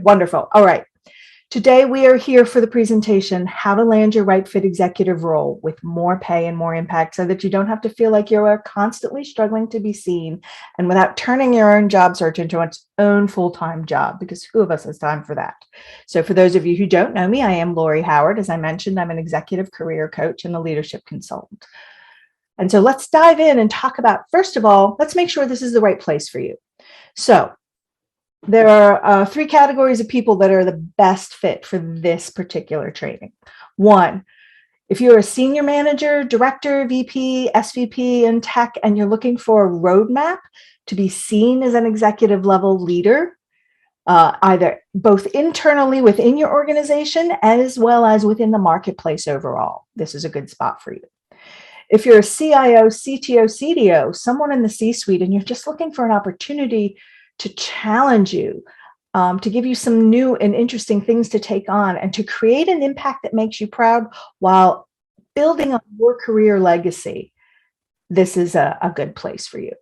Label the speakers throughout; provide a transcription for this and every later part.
Speaker 1: Wonderful. All right. Today, we are here for the presentation, How to Land Your Right Fit Executive Role with More Pay and More Impact, so that you don't have to feel like you are constantly struggling to be seen and without turning your own job search into its own full-time job, because who of us has time for that? So for those of you who don't know me, I am Lori Howard. As I mentioned, I'm an executive career coach and a leadership consultant. And so let's dive in and talk about, first of all, let's make sure this is the right place for you. So there are three categories of people that are the best fit for this particular training. One, if you're a senior manager, director, VP, SVP in tech, and you're looking for a roadmap to be seen as an executive level leader, either both internally within your organization as well as within the marketplace overall, this is a good spot for you. If you're a CIO, CTO, CDO, someone in the C-suite, and you're just looking for an opportunity to challenge you, to give you some new and interesting things to take on, and to create an impact that makes you proud while building on your career legacy, this is a good place for you.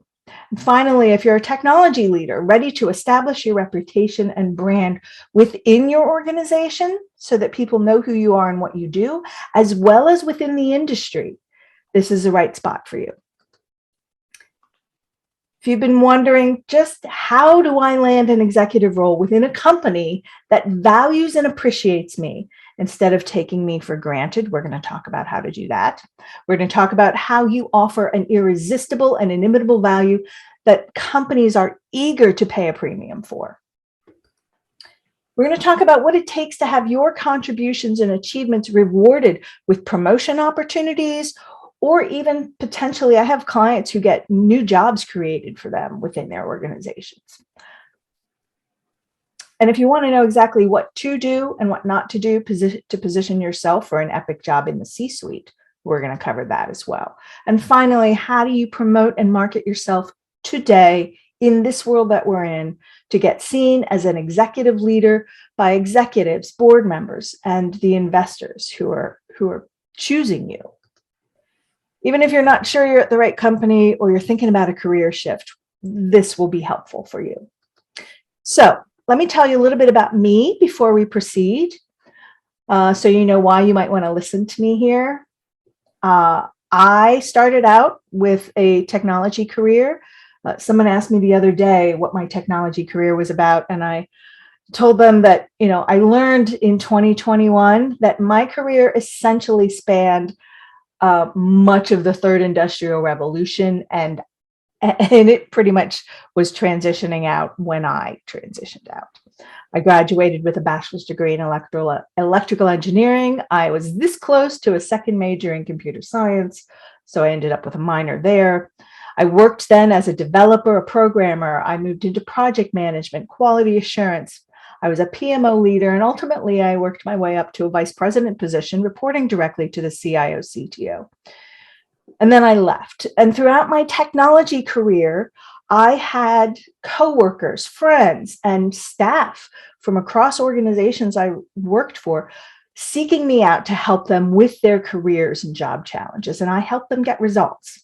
Speaker 1: And finally, if you're a technology leader ready to establish your reputation and brand within your organization so that people know who you are and what you do, as well as within the industry, this is the right spot for you. If you've been wondering, just how do I land an executive role within a company that values and appreciates me instead of taking me for granted, we're going to talk about how to do that. We're going to talk about how you offer an irresistible and inimitable value that companies are eager to pay a premium for. We're going to talk about what it takes to have your contributions and achievements rewarded with promotion opportunities, or even potentially, I have clients who get new jobs created for them within their organizations. And if you want to know exactly what to do and what not to do to position yourself for an epic job in the C-suite, we're going to cover that as well. And finally, how do you promote and market yourself today in this world that we're in to get seen as an executive leader by executives, board members, and the investors who are choosing you? Even if you're not sure you're at the right company or you're thinking about a career shift, this will be helpful for you. So let me tell you a little bit about me before we proceed, so you know why you might want to listen to me here. I started out with a technology career. Someone asked me the other day what my technology career was about, and I told them that, I learned in 2021 that my career essentially spanned much of the third industrial revolution, and it pretty much was transitioning out when I transitioned out. I graduated with a bachelor's degree in electrical engineering. I was this close to a second major in computer science, so I ended up with a minor there. I worked then as a developer, a programmer. I moved into project management, quality assurance. I was a PMO leader, and ultimately I worked my way up to a vice president position, reporting directly to the CIO, CTO. And then I left. And throughout my technology career, I had coworkers, friends, and staff from across organizations I worked for seeking me out to help them with their careers and job challenges, and I helped them get results.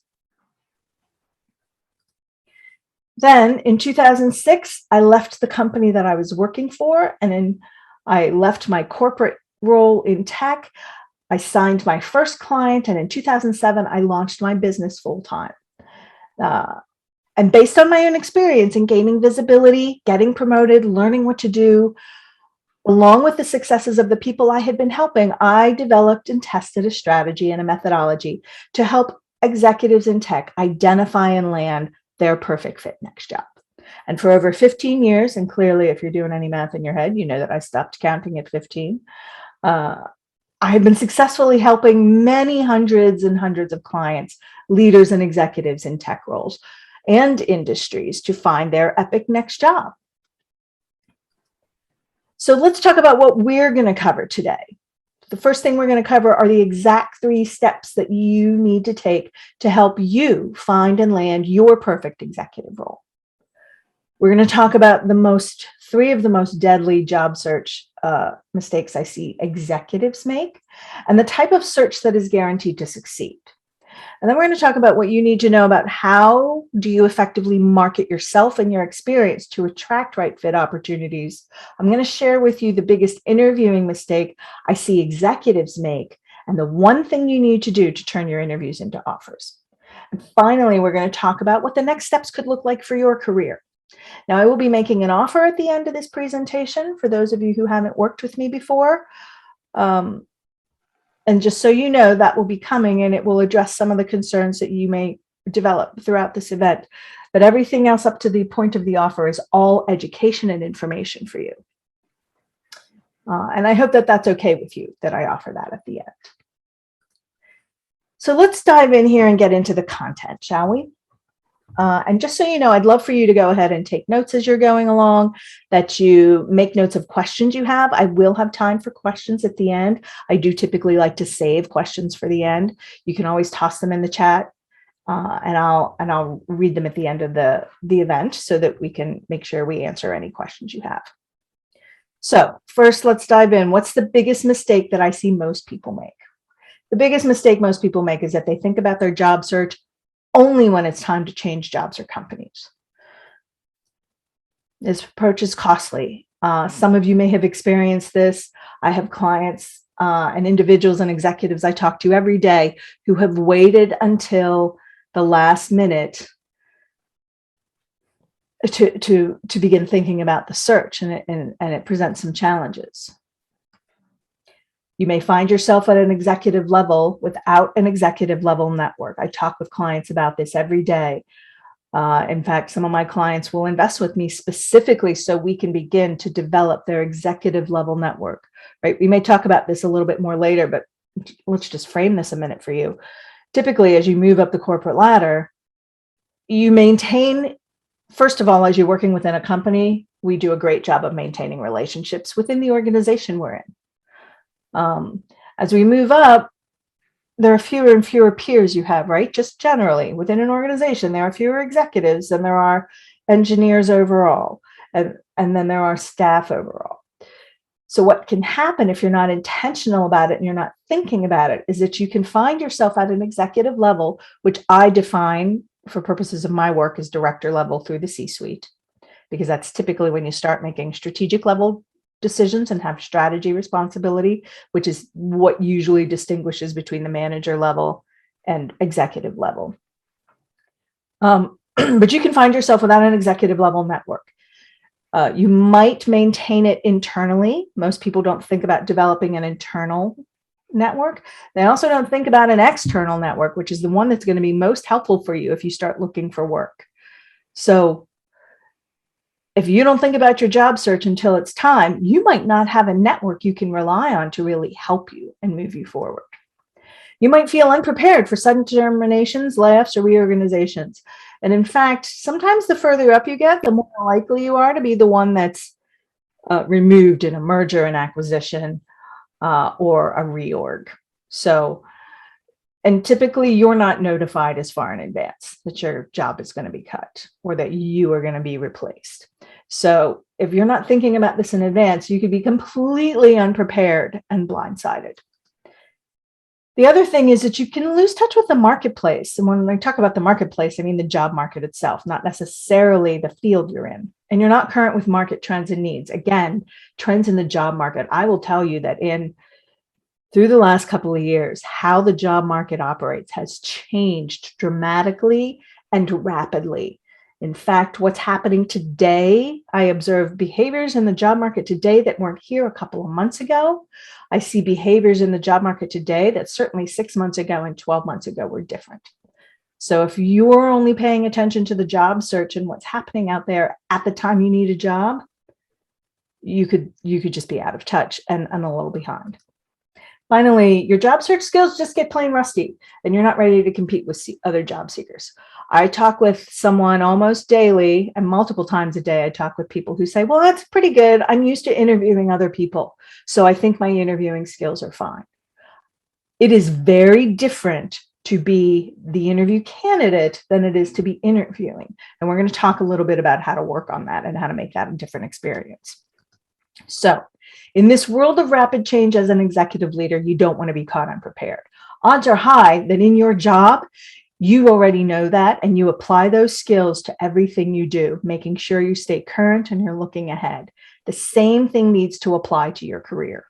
Speaker 1: Then in 2006, I left the company that I was working for, and then I left my corporate role in tech. I signed my first client, and in 2007, I launched my business full-time. And based on my own experience in gaining visibility, getting promoted, learning what to do, along with the successes of the people I had been helping, I developed and tested a strategy and a methodology to help executives in tech identify and land their perfect fit next job. And for over 15 years, and clearly if you're doing any math in your head, you know that I stopped counting at 15, I have been successfully helping many hundreds and hundreds of clients, leaders and executives in tech roles and industries to find their epic next job. So let's talk about what we're going to cover today. The first thing we're going to cover are the exact 3 steps that you need to take to help you find and land your perfect executive role. We're going to talk about 3 of the most deadly job search mistakes I see executives make, and the type of search that is guaranteed to succeed. And then we're going to talk about what you need to know about how do you effectively market yourself and your experience to attract right fit opportunities. I'm going to share with you the biggest interviewing mistake I see executives make and the one thing you need to do to turn your interviews into offers. And finally, we're going to talk about what the next steps could look like for your career. Now, I will be making an offer at the end of this presentation for those of you who haven't worked with me before. And just so you know, that will be coming, and it will address some of the concerns that you may develop throughout this event. But everything else up to the point of the offer is all education and information for you. And I hope that that's okay with you, that I offer that at the end. So let's dive in here and get into the content, shall we? And just so you know, I'd love for you to go ahead and take notes as you're going along, that you make notes of questions you have. I will have time for questions at the end. I do typically like to save questions for the end. You can always toss them in the chat, and I'll read them at the end of the event so that we can make sure we answer any questions you have. So first, let's dive in. What's the biggest mistake that I see most people make? The biggest mistake most people make is that they think about their job search only when it's time to change jobs or companies. This approach is costly. Some of you may have experienced this. I have clients and individuals and executives I talk to every day who have waited until the last minute to begin thinking about the search, and it presents some challenges. You may find yourself at an executive level without an executive level network. I talk with clients about this every day. In fact, some of my clients will invest with me specifically so we can begin to develop their executive level network, right? We may talk about this a little bit more later, but let's just frame this a minute for you. Typically, as you move up the corporate ladder, you maintain, first of all, as you're working within a company, we do a great job of maintaining relationships within the organization we're in. As we move up, there are fewer and fewer peers you have, right? Just generally within an organization, there are fewer executives than there are engineers overall, and then there are staff overall. So what can happen if you're not intentional about it and you're not thinking about it is that you can find yourself at an executive level, which I define for purposes of my work as director level through the C-suite, because that's typically when you start making strategic level decisions and have strategy responsibility, which is what usually distinguishes between the manager level and executive level. But you can find yourself without an executive level network. You might maintain it internally. Most people don't think about developing an internal network. They also don't think about an external network, which is the one that's going to be most helpful for you if you start looking for work. So if you don't think about your job search until it's time, you might not have a network you can rely on to really help you and move you forward. You might feel unprepared for sudden terminations, layoffs, or reorganizations. And in fact, sometimes the further up you get, the more likely you are to be the one that's removed in a merger and acquisition or a reorg. So, and typically you're not notified as far in advance that your job is going to be cut or that you are going to be replaced. So if you're not thinking about this in advance, you could be completely unprepared and blindsided. The other thing is that you can lose touch with the marketplace. And when I talk about the marketplace, I mean the job market itself, not necessarily the field you're in. And you're not current with market trends and needs. Again, trends in the job market. I will tell you that through the last couple of years, how the job market operates has changed dramatically and rapidly. In fact, what's happening today, I observe behaviors in the job market today that weren't here a couple of months ago. I see behaviors in the job market today that certainly 6 months ago and 12 months ago were different. So if you're only paying attention to the job search and what's happening out there at the time you need a job, you could just be out of touch and a little behind. Finally, your job search skills just get plain rusty and you're not ready to compete with other job seekers. I talk with someone almost daily and multiple times a day. I talk with people who say, well, that's pretty good. I'm used to interviewing other people, so I think my interviewing skills are fine. It is very different to be the interview candidate than it is to be interviewing. And we're going to talk a little bit about how to work on that and how to make that a different experience. So in this world of rapid change as an executive leader, you don't want to be caught unprepared. odds are high that in your job, you already know that and you apply those skills to everything you do, making sure you stay current and you're looking ahead. The same thing needs to apply to your career.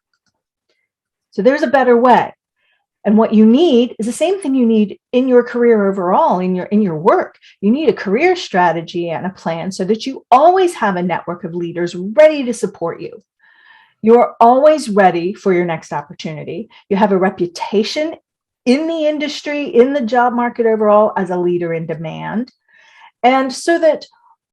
Speaker 1: So there's a better way. And what you need is the same thing you need in your career overall, in your work. You need a career strategy and a plan so that you always have a network of leaders ready to support you. You're always ready for your next opportunity. You have a reputation in the industry, in the job market overall, as a leader in demand. And so that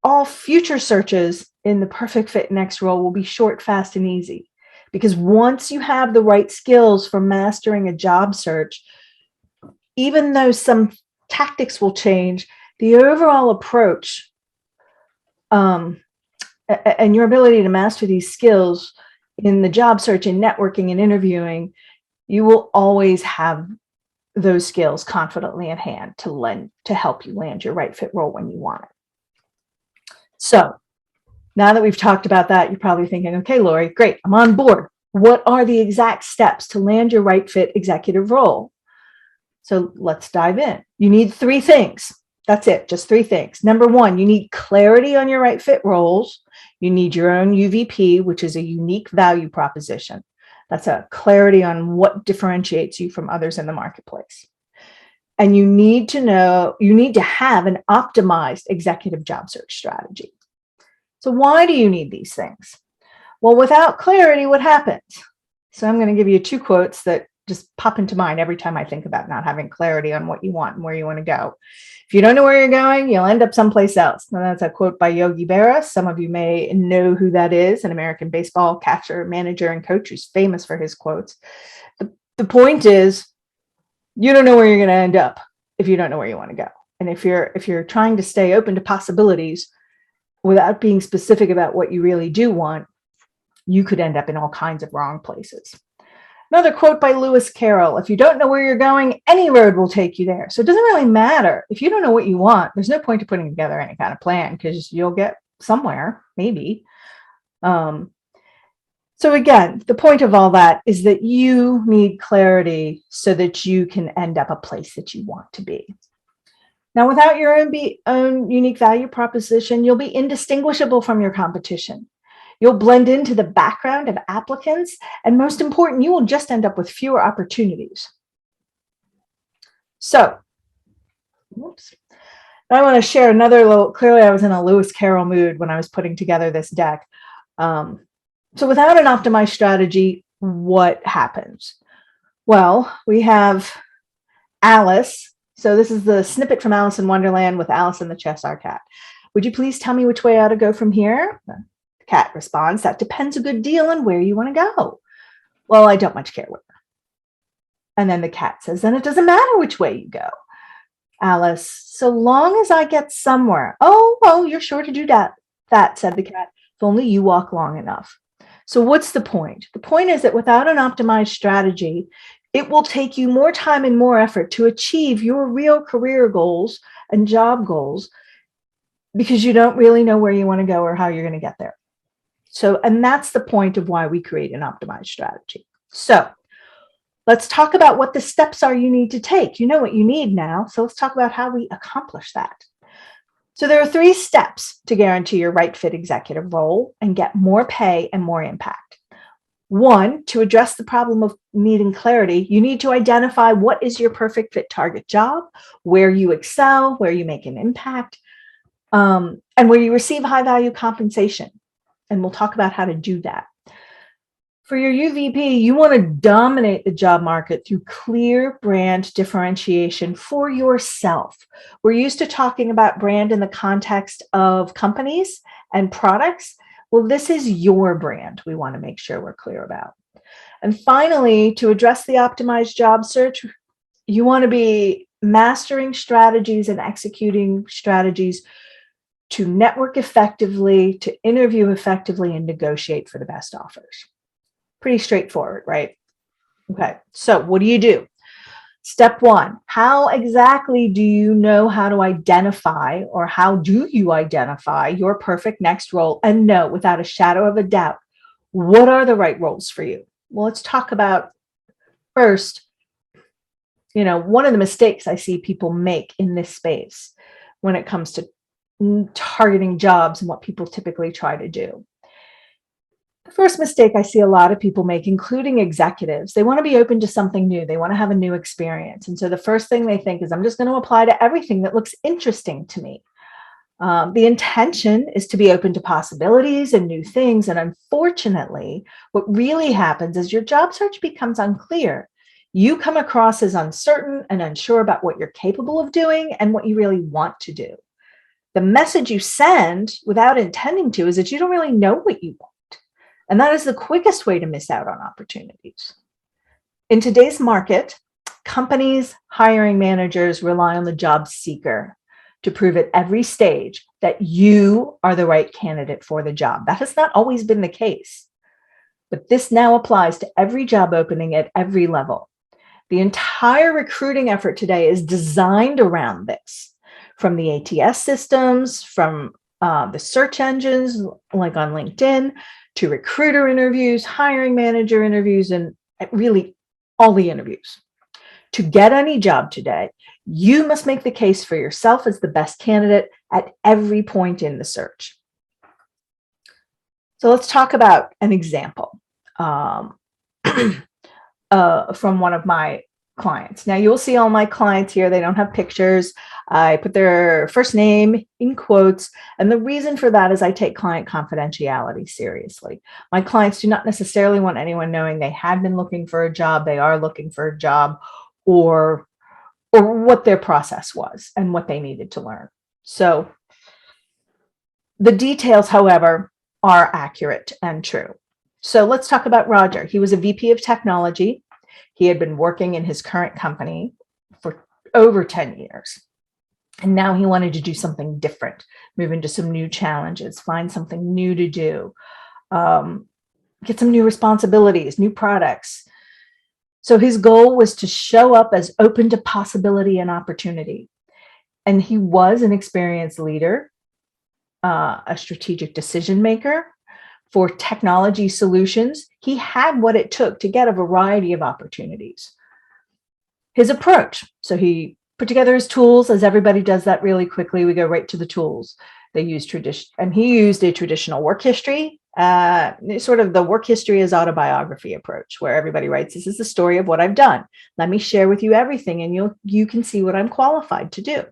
Speaker 1: all future searches in the perfect fit next role will be short, fast, and easy. Because once you have the right skills for mastering a job search, even though some tactics will change, the overall approach and your ability to master these skills in the job search and networking and interviewing, you will always have those skills confidently at hand to help you land your right fit role when you want it. So now that we've talked about that, you're probably thinking, okay, Lori, great, I'm on board. What are the exact steps to land your right fit executive role? So let's dive in. You need 3 things. That's it, just 3 things. Number 1, you need clarity on your right fit roles. You need your own UVP, which is a unique value proposition. That's a clarity on what differentiates you from others in the marketplace. And you need to have an optimized executive job search strategy. So why do you need these things? Well, without clarity, what happens? So I'm going to give you 2 quotes that just pop into mind every time I think about not having clarity on what you want and where you want to go. If you don't know where you're going, you'll end up someplace else. And that's a quote by Yogi Berra. Some of you may know who that is, an American baseball catcher, manager, and coach who's famous for his quotes. The point is, you don't know where you're going to end up if you don't know where you want to go. And if you're trying to stay open to possibilities without being specific about what you really do want, you could end up in all kinds of wrong places. Another quote by Lewis Carroll: if you don't know where you're going, any road will take you there. So it doesn't really matter. If you don't know what you want, there's no point to putting together any kind of plan because you'll get somewhere, maybe. So again, the point of all that is that you need clarity so that you can end up a place that you want to be. Now, without your own unique value proposition, you'll be indistinguishable from your competition. You'll blend into the background of applicants, and most important, you will just end up with fewer opportunities. So, I want to share another little, clearly I was in a Lewis Carroll mood when I was putting together this deck. So without an optimized strategy, what happens? Well, we have Alice. So this is the snippet from Alice in Wonderland with Alice and the Cheshire Cat. Would you please tell me which way I ought to go from here? Cat responds, that depends a good deal on where you want to go. Well, I don't much care where. And then the cat says, then it doesn't matter which way you go. Alice, so long as I get somewhere. Oh, well, you're sure to do that, said the cat, if only you walk long enough. So what's the point? The point is that without an optimized strategy, it will take you more time and more effort to achieve your real career goals and job goals because you don't really know where you want to go or how you're going to get there. So, and that's the point of why we create an optimized strategy. So let's talk about what the steps are you need to take. You know what you need now. So let's talk about how we accomplish that. So there are 3 steps to guarantee your right fit executive role and get more pay and more impact. 1, to address the problem of needing clarity, you need to identify what is your perfect fit target job, where you excel, where you make an impact, and where you receive high value compensation. And we'll talk about how to do that. For your UVP, you want to dominate the job market through clear brand differentiation for yourself. We're used to talking about brand in the context of companies and products. Well, this is your brand we want to make sure we're clear about. And finally, to address the optimized job search, you want to be mastering strategies and executing strategies to network effectively, to interview effectively, and negotiate for the best offers. Pretty straightforward, right? Okay, so what do? Step 1, how exactly do you know how to identify, or how do you identify your perfect next role and know without a shadow of a doubt what are the right roles for you? Well, let's talk about first one of the mistakes I see people make in this space when it comes to targeting jobs and what people typically try to do. The first mistake I see a lot of people make, including executives, they want to be open to something new. They want to have a new experience. And so the first thing they think is, I'm just going to apply to everything that looks interesting to me. The intention is to be open to possibilities and new things. And unfortunately, what really happens is your job search becomes unclear. You come across as uncertain and unsure about what you're capable of doing and what you really want to do. The message you send without intending to is that you don't really know what you want. And that is the quickest way to miss out on opportunities. In today's market, companies, hiring managers rely on the job seeker to prove at every stage that you are the right candidate for the job. That has not always been the case, but this now applies to every job opening at every level. The entire recruiting effort today is designed around this, from the ATS systems, from the search engines like on LinkedIn, to recruiter interviews, hiring manager interviews, and really all the interviews. To get any job today, you must make the case for yourself as the best candidate at every point in the search. So let's talk about an example from one of my clients. Now you'll see all my clients here. They don't have pictures. I put their first name in quotes. And the reason for that is I take client confidentiality seriously. My clients do not necessarily want anyone knowing they had been looking for a job, they are looking for a job, or what their process was and what they needed to learn. So the details, however, are accurate and true. So let's talk about Roger. He was a VP of technology. He had been working in his current company for over 10 years. And now he wanted to do something different, move into some new challenges, find something new to do, get some new responsibilities, new products. So his goal was to show up as open to possibility and opportunity. And he was an experienced leader, a strategic decision maker for technology solutions. He had what it took to get a variety of opportunities. His approach, so he put together his tools, as everybody does that really quickly. We go right to the tools. They use tradition, and he used a traditional work history, sort of the work history as autobiography approach, where everybody writes, this is the story of what I've done. Let me share with you everything, and you can see what I'm qualified to do.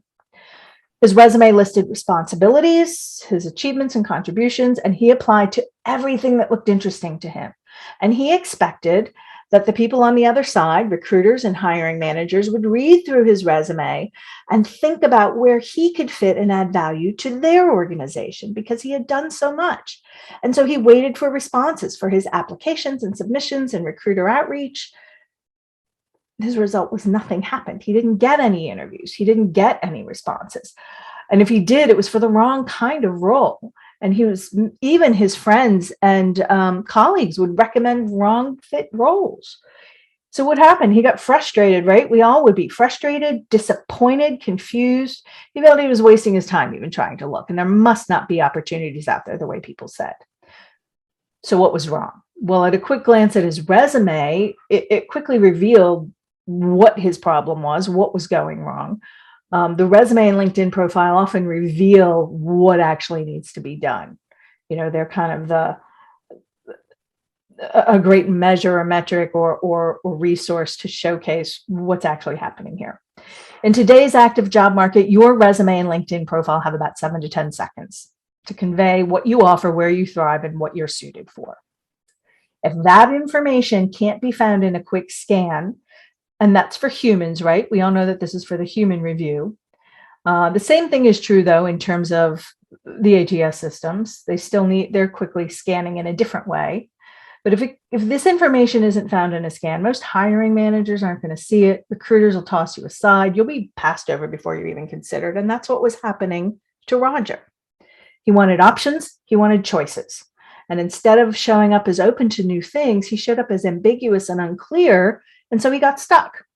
Speaker 1: His resume listed responsibilities, his achievements and contributions, and he applied to everything that looked interesting to him. And he expected that the people on the other side, recruiters and hiring managers, would read through his resume and think about where he could fit and add value to their organization because he had done so much. And so he waited for responses for his applications and submissions and recruiter outreach. His result was nothing happened. He didn't get any interviews. He didn't get any responses. And if he did, it was for the wrong kind of role. And even his friends and colleagues would recommend wrong fit roles. So what happened? He got frustrated, right? We all would be frustrated, disappointed, confused. He felt he was wasting his time even trying to look. And there must not be opportunities out there the way people said. So what was wrong? Well, at a quick glance at his resume, it quickly revealed what his problem was, what was going wrong. The resume and LinkedIn profile often reveal what actually needs to be done. They're kind of a great measure or metric or resource to showcase what's actually happening here. In today's active job market, your resume and LinkedIn profile have about 7 to 10 seconds to convey what you offer, where you thrive, and what you're suited for. If that information can't be found in a quick scan, and that's for humans, right? We all know that this is for the human review. The same thing is true, though, in terms of the ATS systems. They're quickly scanning in a different way. But if this information isn't found in a scan, most hiring managers aren't going to see it. Recruiters will toss you aside. You'll be passed over before you're even considered. And that's what was happening to Roger. He wanted options. He wanted choices. And instead of showing up as open to new things, he showed up as ambiguous and unclear. And so he got stuck.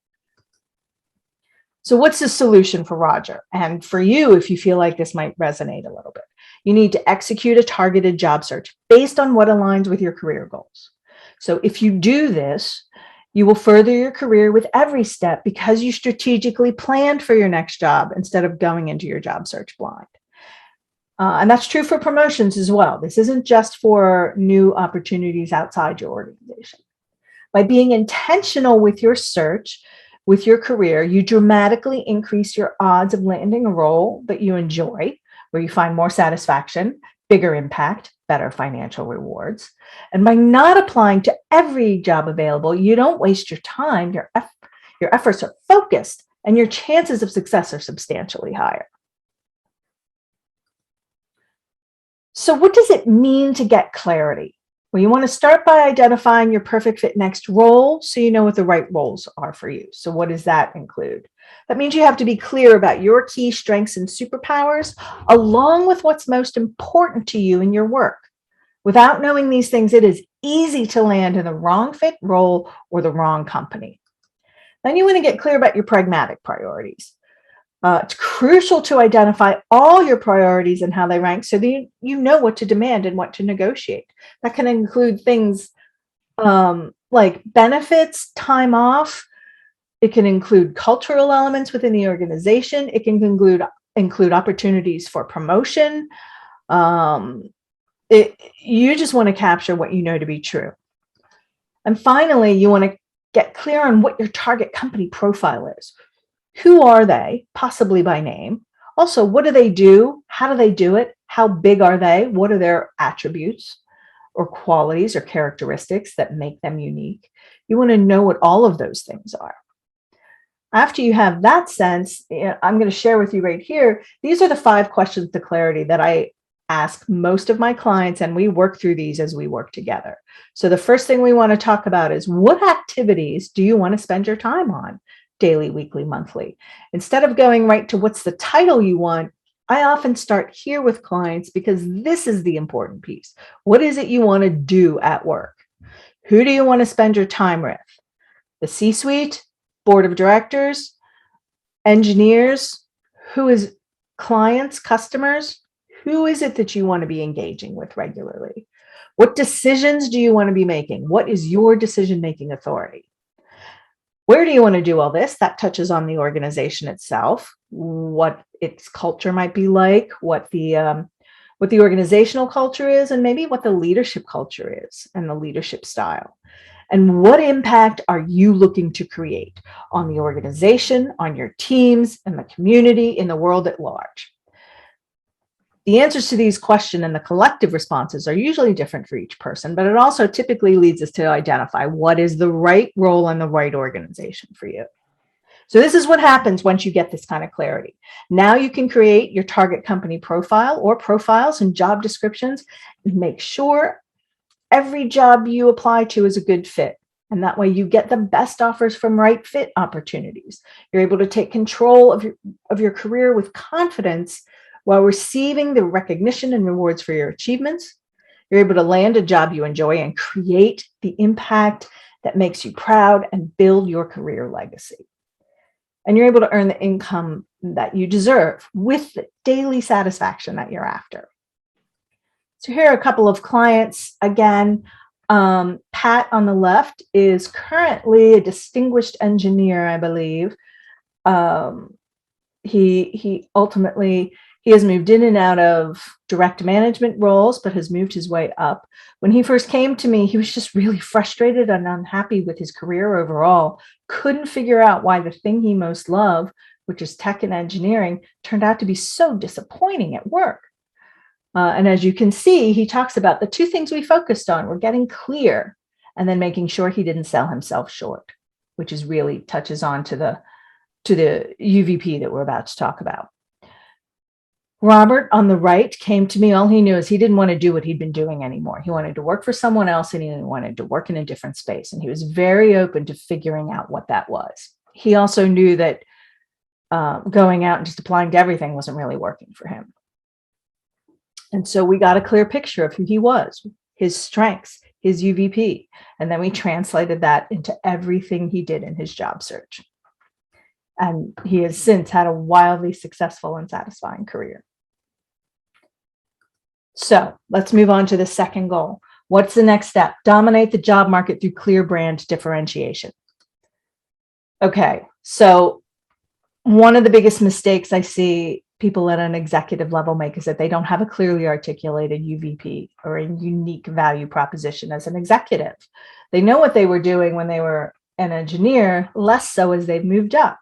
Speaker 1: So what's the solution for Roger? And for you, if you feel like this might resonate a little bit, you need to execute a targeted job search based on what aligns with your career goals. So if you do this, You will further your career with every step because you strategically planned for your next job instead of going into your job search blind. And that's true for promotions as well. This isn't just for new opportunities outside your organization. By being intentional with your search, with your career, you dramatically increase your odds of landing a role that you enjoy, where you find more satisfaction, bigger impact, better financial rewards. And by not applying to every job available, you don't waste your time, your efforts are focused, and your chances of success are substantially higher. So what does it mean to get clarity? Well, you want to start by identifying your perfect fit next role so you know what the right roles are for you. So what does that include? That means you have to be clear about your key strengths and superpowers, along with what's most important to you in your work. Without knowing these things, it is easy to land in the wrong fit role or the wrong company. Then you want to get clear about your pragmatic priorities. It's crucial to identify all your priorities and how they rank so that you know what to demand and what to negotiate. That can include things like benefits, time off. It can include cultural elements within the organization. It can include opportunities for promotion. You just want to capture what you know to be true. And finally, you want to get clear on what your target company profile is. Who are they, possibly by name? Also, what do they do? How do they do it? How big are they? What are their attributes or qualities or characteristics that make them unique? You want to know what all of those things are. After you have that sense, I'm going to share with you right here. These are the 5 questions to clarity that I ask most of my clients, and we work through these as we work together. So the first thing we want to talk about is, what activities do you want to spend your time on? Daily, weekly, monthly. Instead of going right to what's the title you want, I often start here with clients because this is the important piece. What is it you want to do at work? Who do you want to spend your time with? The C-suite, board of directors, engineers, who is clients, customers? Who is it that you want to be engaging with regularly? What decisions do you want to be making? What is your decision-making authority? Where do you want to do all this? That touches on the organization itself, what its culture might be like, what the organizational culture is, and maybe what the leadership culture is and the leadership style. And what impact are you looking to create on the organization, on your teams, and the community, in the world at large? The answers to these questions and the collective responses are usually different for each person, but it also typically leads us to identify what is the right role in the right organization for you. So this is what happens once you get this kind of clarity. Now you can create your target company profile or profiles and job descriptions and make sure every job you apply to is a good fit. And that way you get the best offers from right fit opportunities. You're able to take control of your career with confidence while receiving the recognition and rewards for your achievements. You're able to land a job you enjoy and create the impact that makes you proud and build your career legacy. And you're able to earn the income that you deserve with the daily satisfaction that you're after. So here are a couple of clients. Again, Pat on the left is currently a distinguished engineer, I believe. He ultimately has moved in and out of direct management roles, but has moved his way up. When he first came to me, he was just really frustrated and unhappy with his career overall, couldn't figure out why the thing he most loved, which is tech and engineering, turned out to be so disappointing at work. And as you can see, he talks about the 2 things we focused on. We're getting clear and then making sure he didn't sell himself short, which is really touches on to the UVP that we're about to talk about. Robert on the right came to me. All he knew is he didn't want to do what he'd been doing anymore. He wanted to work for someone else, and he wanted to work in a different space. And he was very open to figuring out what that was. He also knew that going out and just applying to everything wasn't really working for him. And so we got a clear picture of who he was, his strengths, his UVP. And then we translated that into everything he did in his job search. And he has since had a wildly successful and satisfying career. So let's move on to the second goal. What's the next step? Dominate the job market through clear brand differentiation. Okay, so one of the biggest mistakes I see people at an executive level make is that they don't have a clearly articulated UVP or a unique value proposition as an executive. They know what they were doing when they were an engineer, less so as they've moved up.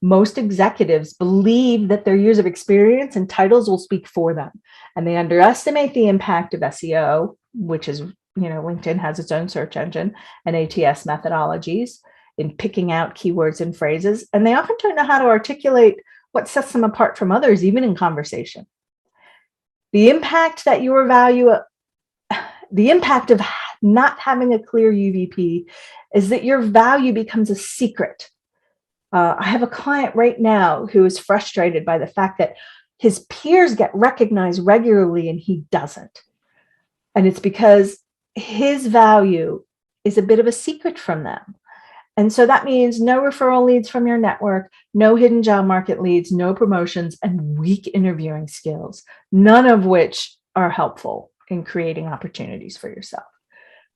Speaker 1: Most executives believe that their years of experience and titles will speak for them, and they underestimate the impact of SEO, which is, LinkedIn has its own search engine, and ATS methodologies in picking out keywords and phrases, and they often don't know how to articulate what sets them apart from others, even in conversation. The impact of not having a clear UVP is that your value becomes a secret. I have a client right now who is frustrated by the fact that his peers get recognized regularly and he doesn't. And it's because his value is a bit of a secret from them. And so that means no referral leads from your network, no hidden job market leads, no promotions, and weak interviewing skills, none of which are helpful in creating opportunities for yourself.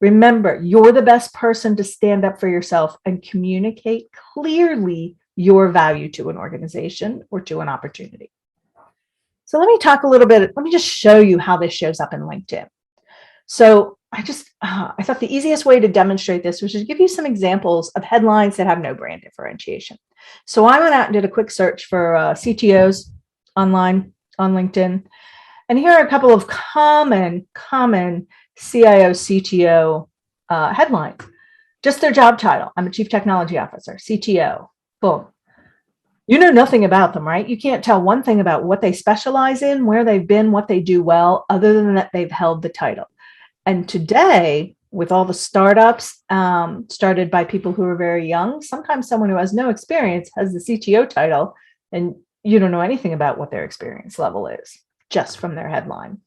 Speaker 1: Remember, you're the best person to stand up for yourself and communicate clearly your value to an organization or to an opportunity. So let me just show you how this shows up in LinkedIn. So I thought the easiest way to demonstrate this was to give you some examples of headlines that have no brand differentiation. So I went out and did a quick search for CTOs online on LinkedIn. And here are a couple of common CIO, CTO headlines. Just their job title. I'm a chief technology officer, CTO. Boom. You know nothing about them, right? You can't tell one thing about what they specialize in, where they've been, what they do well, other than that they've held the title. And today, with all the startups started by people who are very young, sometimes someone who has no experience has the CTO title, and you don't know anything about what their experience level is, just from their headline.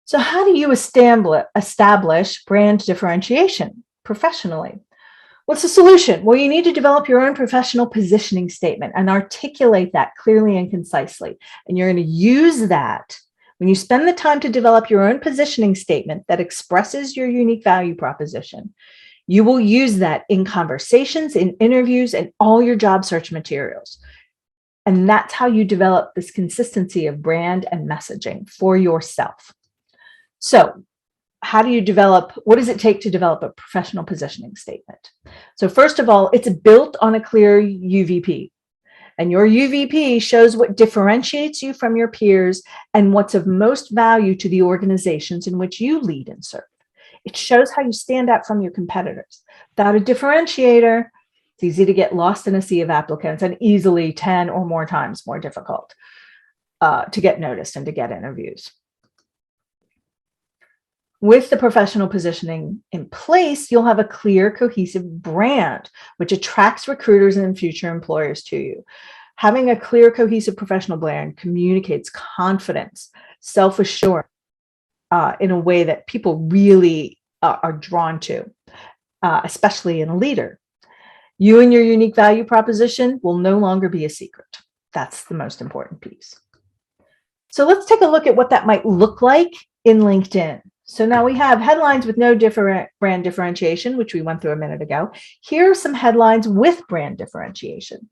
Speaker 1: So how do you establish brand differentiation professionally? What's the solution? Well, you need to develop your own professional positioning statement and articulate that clearly and concisely. And you're going to use that when you spend the time to develop your own positioning statement that expresses your unique value proposition. You will use that in conversations, in interviews, and all your job search materials. And that's how you develop this consistency of brand and messaging for yourself. So what does it take to develop a professional positioning statement? So first of all, it's built on a clear UVP. And your UVP shows what differentiates you from your peers and what's of most value to the organizations in which you lead and serve. It shows how you stand out from your competitors. Without a differentiator, it's easy to get lost in a sea of applicants and easily 10 or more times more difficult to get noticed and to get interviews. With the professional positioning in place, you'll have a clear, cohesive brand, which attracts recruiters and future employers to you. Having a clear, cohesive professional brand communicates confidence, self-assurance in a way that people really are drawn to, especially in a leader. You and your unique value proposition will no longer be a secret. That's the most important piece. So let's take a look at what that might look like in LinkedIn. So now we have headlines with no brand differentiation, which we went through a minute ago. Here are some headlines with brand differentiation.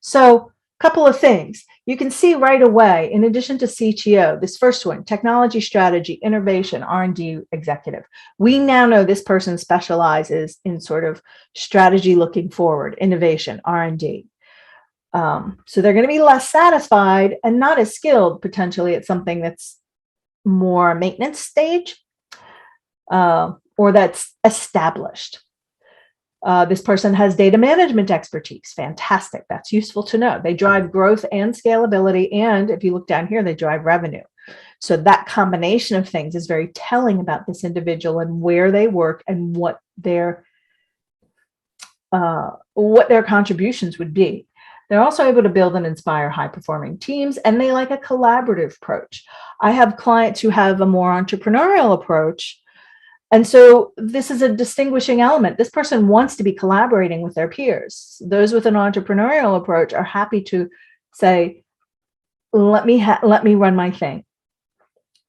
Speaker 1: So a couple of things. You can see right away, in addition to CTO, this first one, technology strategy, innovation, R&D executive. We now know this person specializes in sort of strategy looking forward, innovation, R&D. So they're going to be less satisfied and not as skilled potentially at something that's more maintenance stage or that's established. This person has data management expertise. Fantastic. That's useful to know. They drive growth and scalability. And if you look down here, they drive revenue. So that combination of things is very telling about this individual and where they work and what their contributions would be. They're also able to build and inspire high-performing teams, and they like a collaborative approach. I have clients who have a more entrepreneurial approach, and so this is a distinguishing element. This person wants to be collaborating with their peers. Those with an entrepreneurial approach are happy to say, let me run my thing.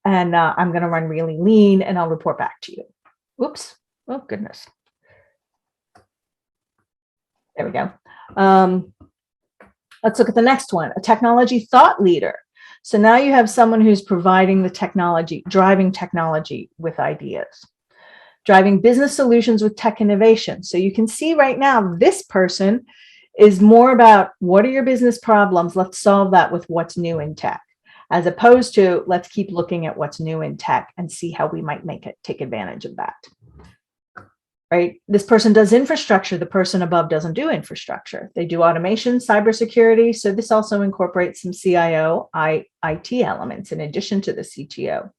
Speaker 1: And I'm going to run really lean and I'll report back to you. Oops. Oh, goodness. There we go. Let's look at the next one, a technology thought leader. So now you have someone who's providing the technology, driving technology with ideas, driving business solutions with tech innovation. So you can see right now, this person is more about what are your business problems? Let's solve that with what's new in tech, as opposed to let's keep looking at what's new in tech and see how we might take advantage of that. Right? This person does infrastructure. The person above doesn't do infrastructure. They do automation, cybersecurity. So this also incorporates some CIO, IT elements in addition to the CTO.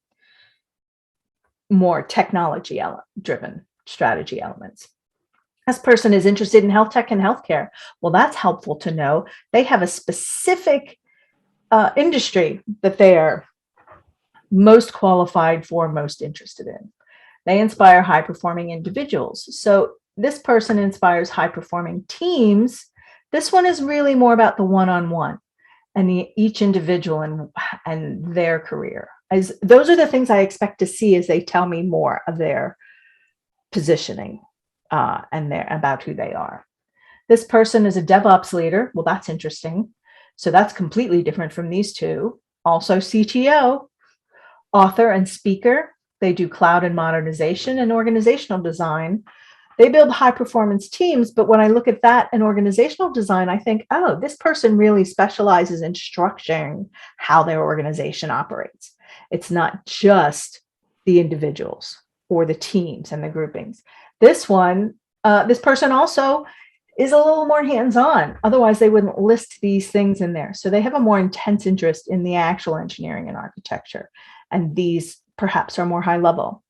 Speaker 1: More technology driven strategy elements. This person is interested in health tech and healthcare. Well, that's helpful to know. They have a specific industry that they are most qualified for, most interested in. They inspire high-performing individuals. So this person inspires high-performing teams. This one is really more about the one-on-one and each individual and their career. Those are the things I expect to see as they tell me more of their positioning and about who they are. This person is a DevOps leader. Well, that's interesting. So that's completely different from these two. Also CTO, author and speaker. They do cloud and modernization and organizational design. They build high performance teams. But when I look at that and organizational design, I think, oh, this person really specializes in structuring how their organization operates. It's not just the individuals or the teams and the groupings. This person also is a little more hands-on. Otherwise, they wouldn't list these things in there. So they have a more intense interest in the actual engineering and architecture. And these perhaps are more high level.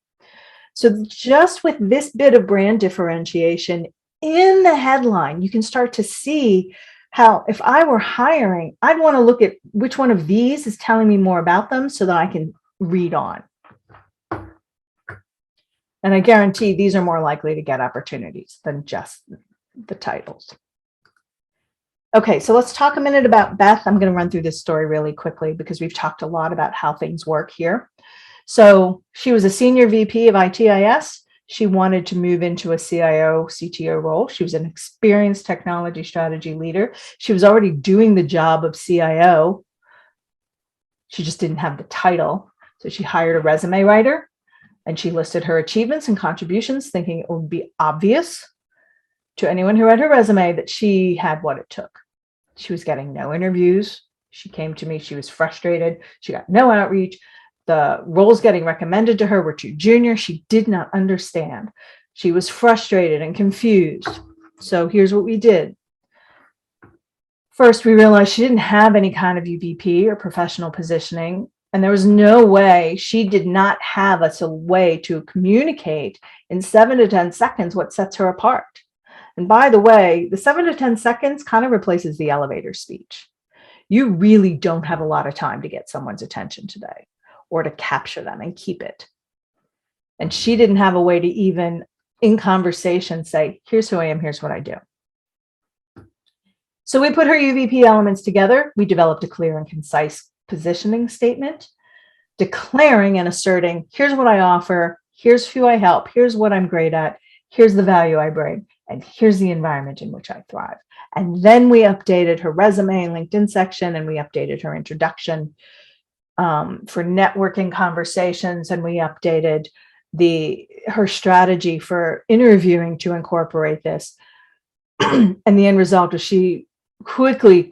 Speaker 1: So just with this bit of brand differentiation in the headline, you can start to see how if I were hiring, I'd want to look at which one of these is telling me more about them so that I can read on. And I guarantee these are more likely to get opportunities than just the titles. Okay, so let's talk a minute about Beth. I'm going to run through this story really quickly because we've talked a lot about how things work here. So she was a senior VP of ITIS. She wanted to move into a CIO, CTO role. She was an experienced technology strategy leader. She was already doing the job of CIO. She just didn't have the title. So she hired a resume writer and she listed her achievements and contributions, thinking it would be obvious to anyone who read her resume that she had what it took. She was getting no interviews. She came to me. She was frustrated. She got no outreach. The roles getting recommended to her were too junior. She did not understand. She was frustrated and confused. So here's what we did. First, we realized she didn't have any kind of UVP or professional positioning, and there was no way, she did not have a way to communicate in 7 to 10 seconds what sets her apart. And by the way, the 7 to 10 seconds kind of replaces the elevator speech. You really don't have a lot of time to get someone's attention today, or to capture them and keep it. And she didn't have a way to even in conversation say, here's who I am, here's what I do. So we put her UVP elements together. We developed a clear and concise positioning statement, declaring and asserting, here's what I offer, here's who I help, here's what I'm great at, here's the value I bring, and here's the environment in which I thrive. And then we updated her resume and LinkedIn section, and we updated her introduction for networking conversations, and we updated her strategy for interviewing to incorporate this. And the end result was she quickly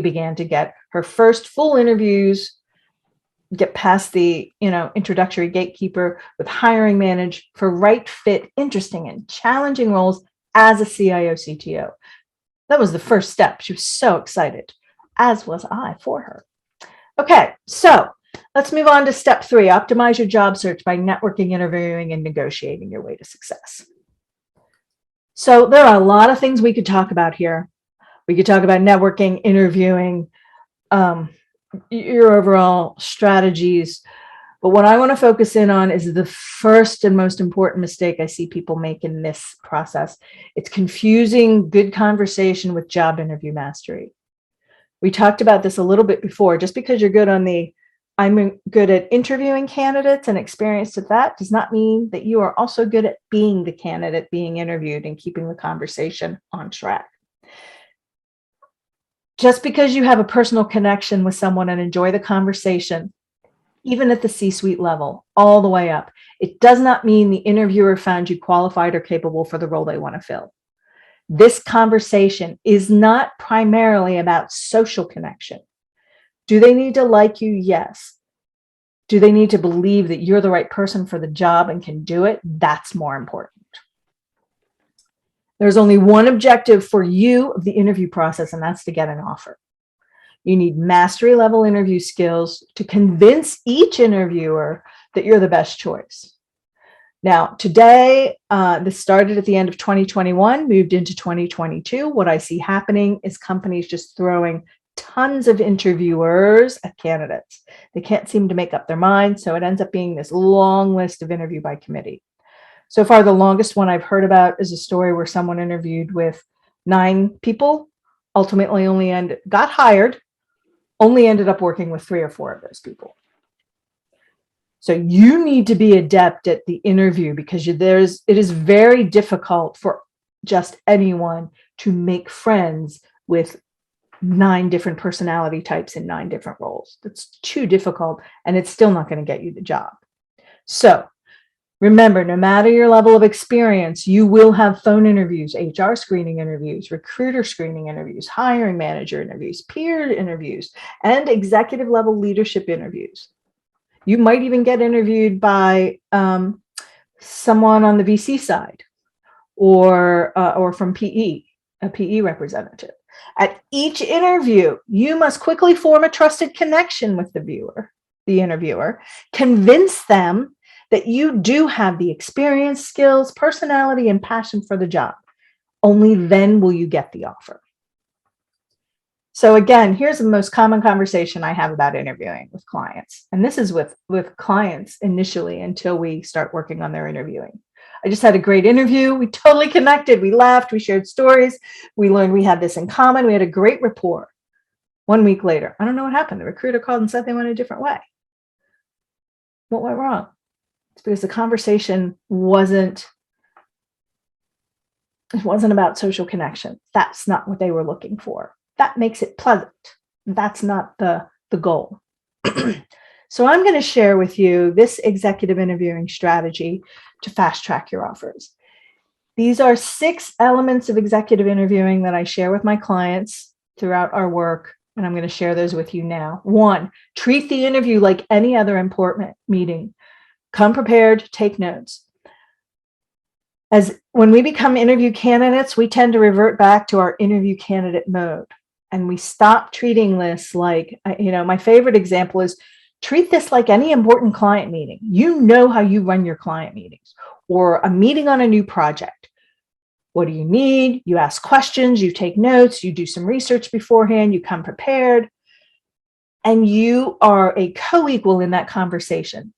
Speaker 1: began to get her first full interviews, get past the introductory gatekeeper with hiring manage for right fit, interesting and challenging roles as a CIO CTO. That was the first step. She was so excited, as was I for her. Okay, so let's move on to step 3, optimize your job search by networking, interviewing, and negotiating your way to success. So there are a lot of things we could talk about here. We could talk about networking, interviewing, your overall strategies. But what I want to focus in on is the first and most important mistake I see people make in this process. It's confusing good conversation with job interview mastery. We talked about this a little bit before. Just because you're good on the I'm good at interviewing candidates and experienced at that does not mean that you are also good at being the candidate being interviewed and keeping the conversation on track. Just because you have a personal connection with someone and enjoy the conversation, even at the C-suite level, all the way up, it does not mean the interviewer found you qualified or capable for the role they want to fill. This conversation is not primarily about social connection. Do they need to like you? Yes. Do they need to believe that you're the right person for the job and can do it? That's more important. There's only one objective for you of the interview process, and that's to get an offer. You need mastery level interview skills to convince each interviewer that you're the best choice. Now, today, this started at the end of 2021, moved into 2022. What I see happening is companies just throwing tons of interviewers at candidates. They can't seem to make up their mind, so it ends up being this long list of interview by committee. So far, the longest one I've heard about is a story where someone interviewed with 9 people, ultimately got hired, only ended up working with 3 or 4 of those people. So you need to be adept at the interview because it is very difficult for just anyone to make friends with 9 different personality types in 9 different roles. That's too difficult, and it's still not going to get you the job. So remember, no matter your level of experience, you will have phone interviews, HR screening interviews, recruiter screening interviews, hiring manager interviews, peer interviews, and executive level leadership interviews. You might even get interviewed by someone on the VC side or from PE, a PE representative. At each interview, you must quickly form a trusted connection with the interviewer, convince them that you do have the experience, skills, personality, and passion for the job. Only then will you get the offer. So again, here's the most common conversation I have about interviewing with clients. And this is with clients initially until we start working on their interviewing. I just had a great interview. We totally connected. We laughed. We shared stories. We learned we had this in common. We had a great rapport. 1 week later, I don't know what happened. The recruiter called and said they went a different way. What went wrong? It's because the conversation wasn't about social connection. That's not what they were looking for. That makes it pleasant. That's not the goal. So I'm going to share with you this executive interviewing strategy to fast track your offers. These are 6 elements of executive interviewing that I share with my clients throughout our work, and I'm going to share those with you now. 1, treat the interview like any other important meeting. Come prepared, take notes. As when we become interview candidates, we tend to revert back to our interview candidate mode. And we stop treating this like, my favorite example is treat this like any important client meeting. You know how you run your client meetings or a meeting on a new project. What do you need? You ask questions, you take notes, you do some research beforehand, you come prepared, and you are a co-equal in that conversation.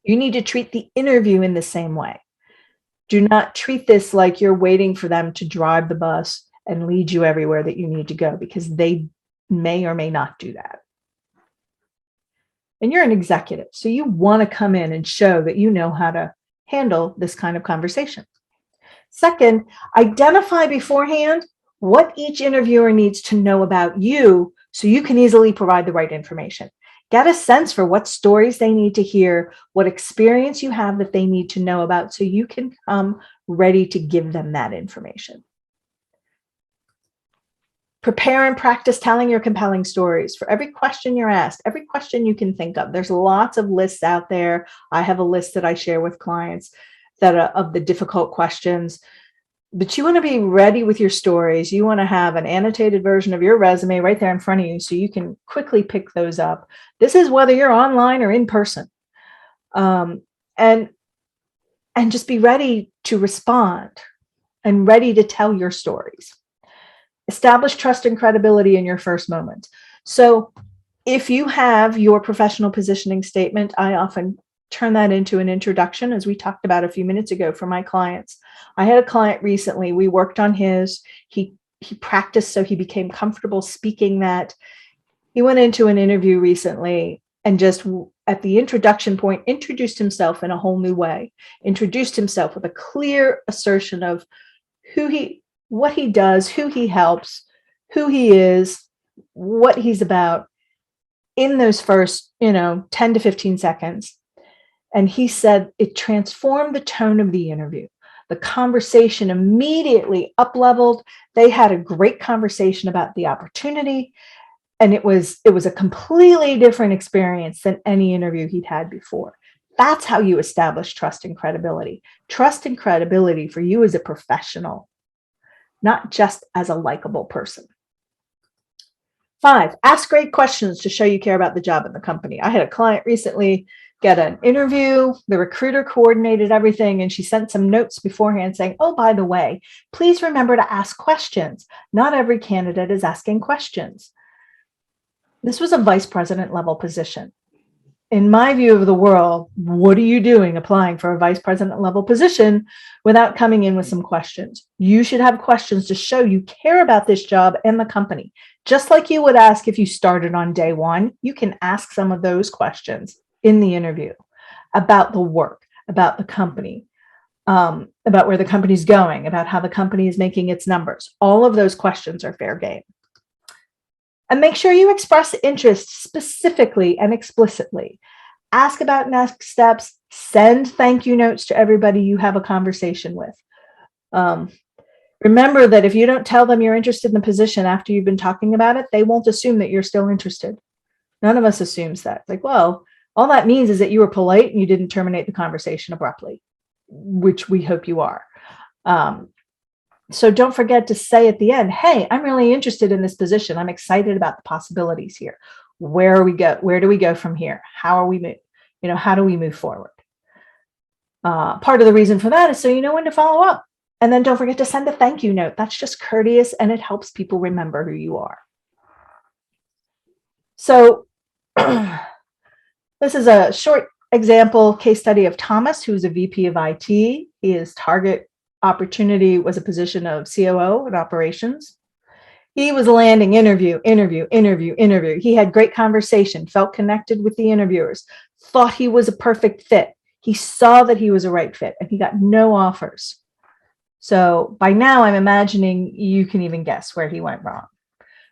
Speaker 1: You need to treat the interview in the same way. Do not treat this like you're waiting for them to drive the bus and lead you everywhere that you need to go, because they may or may not do that. And you're an executive, so you want to come in and show that you know how to handle this kind of conversation. Second, identify beforehand what each interviewer needs to know about you so you can easily provide the right information. Get a sense for what stories they need to hear, what experience you have that they need to know about, so you can come ready to give them that information. Prepare and practice telling your compelling stories for every question you're asked, every question you can think of. There's lots of lists out there. I have a list that I share with clients that are of the difficult questions. But you want to be ready with your stories. You want to have an annotated version of your resume right there in front of you so you can quickly pick those up. This is whether you're online or in person. And just be ready to respond and ready to tell your stories. Establish trust and credibility in your first moment. So if you have your professional positioning statement, I often turn that into an introduction, as we talked about a few minutes ago for my clients. I had a client recently, we worked on his, he practiced so he became comfortable speaking that. He went into an interview recently and just at the introduction point, introduced himself in a whole new way, introduced himself with a clear assertion of what he does, who he helps, who he is, what he's about in those first, 10 to 15 seconds. And he said it transformed the tone of the interview. The conversation immediately up-leveled. They had a great conversation about the opportunity. And it was a completely different experience than any interview he'd had before. That's how you establish trust and credibility. Trust and credibility for you as a professional, not just as a likable person. 5, ask great questions to show you care about the job and the company. I had a client recently get an interview. The recruiter coordinated everything, and she sent some notes beforehand saying, oh, by the way, please remember to ask questions. Not every candidate is asking questions. This was a vice president level position. In my view of the world, what are you doing applying for a vice president level position without coming in with some questions? You should have questions to show you care about this job and the company. Just like you would ask if you started on day one, you can ask some of those questions in the interview about the work, about the company, about where the company's going, about how the company is making its numbers. All of those questions are fair game. And make sure you express interest specifically and explicitly. Ask about next steps. Send thank you notes to everybody you have a conversation with. Remember that if you don't tell them you're interested in the position after you've been talking about it, they won't assume that you're still interested. None of us assumes that. Like, well, all that means is that you were polite and you didn't terminate the conversation abruptly, which we hope you are. So don't forget to say at the end, hey, I'm really interested in this position. I'm excited about the possibilities here. Where do we go from here? How do we move forward? Part of the reason for that is so you know when to follow up. And then don't forget to send a thank you note. That's just courteous, and it helps people remember who you are. So this is a short example case study of Thomas, who's a VP of IT. His target opportunity was a position of COO in operations. He was landing interview. He had great conversation, felt connected with the interviewers, thought he was a perfect fit. He saw that he was a right fit, and he got no offers. So by now, I'm imagining you can even guess where he went wrong.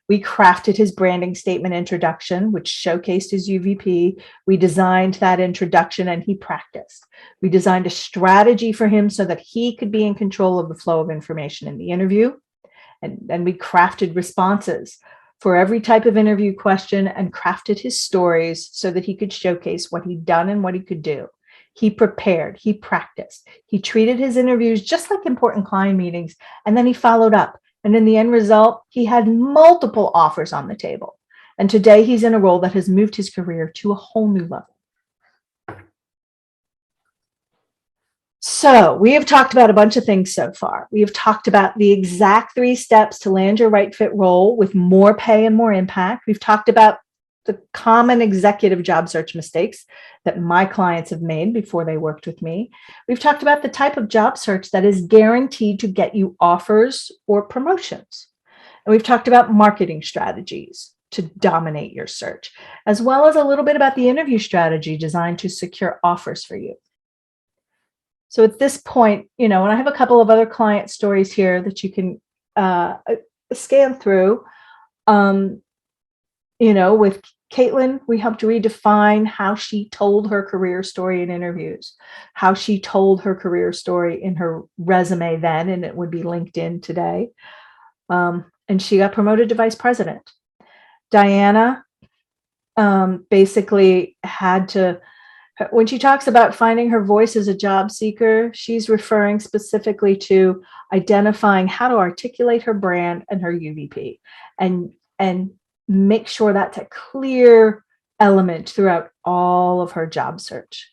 Speaker 1: We crafted his branding statement introduction, which showcased his UVP. We designed that introduction, and he practiced. We designed a strategy for him so that he could be in control of the flow of information in the interview. And then we crafted responses for every type of interview question and crafted his stories so that he could showcase what he'd done and what he could do. He prepared, he practiced, he treated his interviews just like important client meetings, and then he followed up. And in the end result, he had multiple offers on the table. And today he's in a role that has moved his career to a whole new level. So we have talked about a bunch of things so far. We have talked about the exact 3 steps to land your right fit role with more pay and more impact. We've talked about the common executive job search mistakes that my clients have made before they worked with me. We've talked about the type of job search that is guaranteed to get you offers or promotions. And we've talked about marketing strategies to dominate your search, as well as a little bit about the interview strategy designed to secure offers for you. So at this point, and I have a couple of other client stories here that you can scan through. With Caitlin, we helped redefine how she told her career story in interviews, how she told her career story in her resume then, and it would be LinkedIn today. And she got promoted to vice president. Diana basically had to, when she talks about finding her voice as a job seeker, she's referring specifically to identifying how to articulate her brand and her UVP and make sure that's a clear element throughout all of her job search.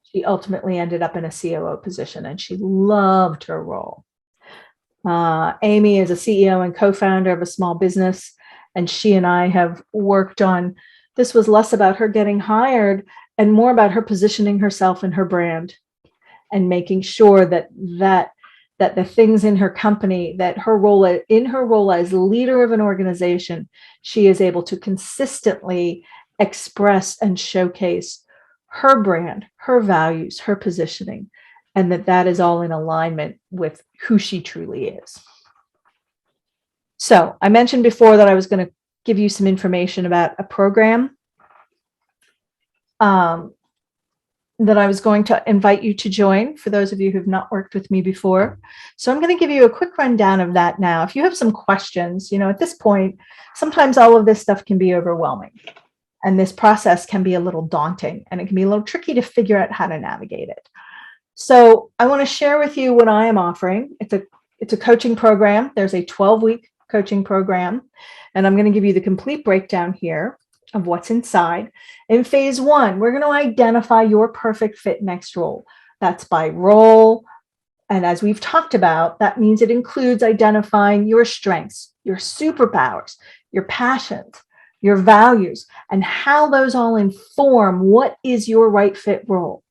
Speaker 1: She ultimately ended up in a COO position, and she loved her role. Amy is a CEO and co-founder of a small business, and she and I have worked on, this was less about her getting hired and more about her positioning herself and her brand and making sure that the things in her company, that her role as leader of an organization, she is able to consistently express and showcase her brand, her values, her positioning, and that is all in alignment with who she truly is. So I mentioned before that I was going to give you some information about a program that I was going to invite you to join for those of you who've not worked with me before. So I'm going to give you a quick rundown of that now. If you have some questions, at this point, sometimes all of this stuff can be overwhelming. And this process can be a little daunting, and it can be a little tricky to figure out how to navigate it. So I want to share with you what I am offering. It's a coaching program. There's a 12-week coaching program, and I'm going to give you the complete breakdown here of what's inside. In phase 1, we're going to identify your perfect fit next role. That's by role. And as we've talked about, that means it includes identifying your strengths, your superpowers, your passions, your values, and how those all inform what is your right fit role.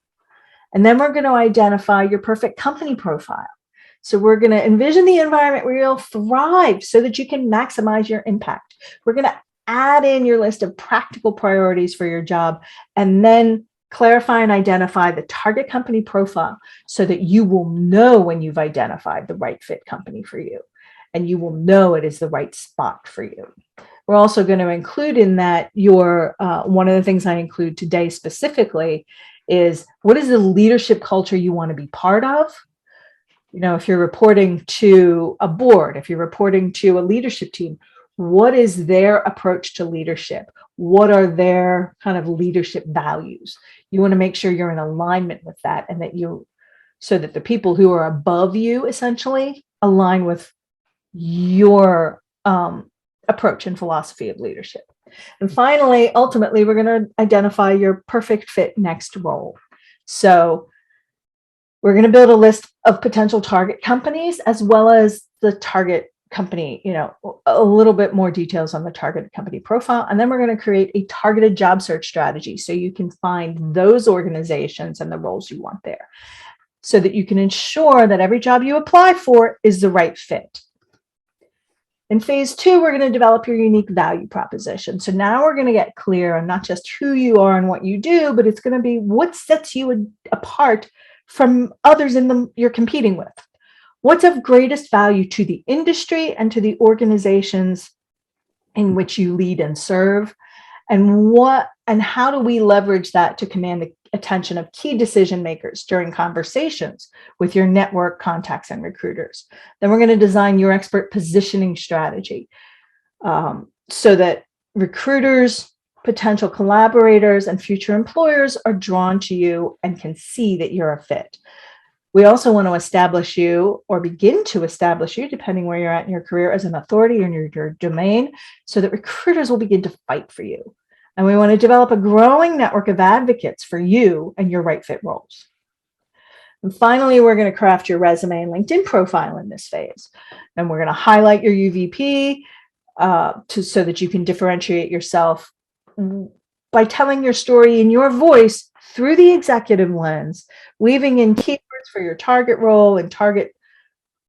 Speaker 1: And then we're going to identify your perfect company profile. So we're going to envision the environment where you'll thrive so that you can maximize your impact. We're going to add in your list of practical priorities for your job, and then clarify and identify the target company profile so that you will know when you've identified the right fit company for you, and you will know it is the right spot for you. We're also going to include in that one of the things I include today specifically is what is the leadership culture you want to be part of? If you're reporting to a board, if you're reporting to a leadership team, what is their approach to leadership? What are their kind of leadership values? You want to make sure you're in alignment with that, and so that the people who are above you essentially align with your approach and philosophy of leadership. And finally, ultimately, we're going to identify your perfect fit next role. So we're going to build a list of potential target companies as well as the target company, a little bit more details on the targeted company profile. And then we're going to create a targeted job search strategy so you can find those organizations and the roles you want there, so that you can ensure that every job you apply for is the right fit. In phase 2, we're going to develop your unique value proposition. So now we're going to get clear on not just who you are and what you do, but it's going to be what sets you apart from others you're competing with. What's of greatest value to the industry and to the organizations in which you lead and serve? And how do we leverage that to command the attention of key decision makers during conversations with your network contacts and recruiters? Then we're going to design your expert positioning strategy so that recruiters, potential collaborators, and future employers are drawn to you and can see that you're a fit. We also want to establish you, or begin to establish you, depending where you're at in your career, as an authority in your domain, so that recruiters will begin to fight for you. And we want to develop a growing network of advocates for you and your right fit roles. And finally, we're going to craft your resume and LinkedIn profile in this phase. And we're going to highlight your UVP so that you can differentiate yourself by telling your story in your voice through the executive lens, weaving in keywords for your target role and target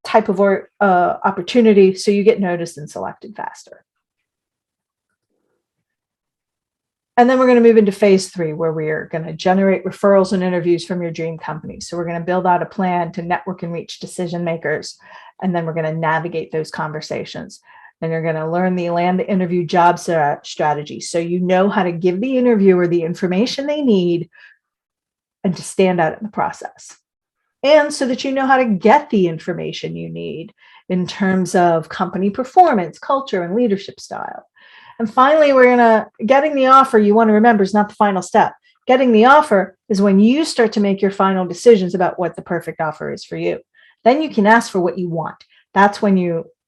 Speaker 1: type of opportunity so you get noticed and selected faster. And then we're going to move into phase 3, where we are going to generate referrals and interviews from your dream company. So we're going to build out a plan to network and reach decision makers. And then we're going to navigate those conversations. And you're going to learn the land interview job strategy, so you know how to give the interviewer the information they need and to stand out in the process. And so that you know how to get the information you need in terms of company performance, culture, and leadership style. And finally, getting the offer, you want to remember, is not the final step. Getting the offer is when you start to make your final decisions about what the perfect offer is for you. Then you can ask for what you want. That's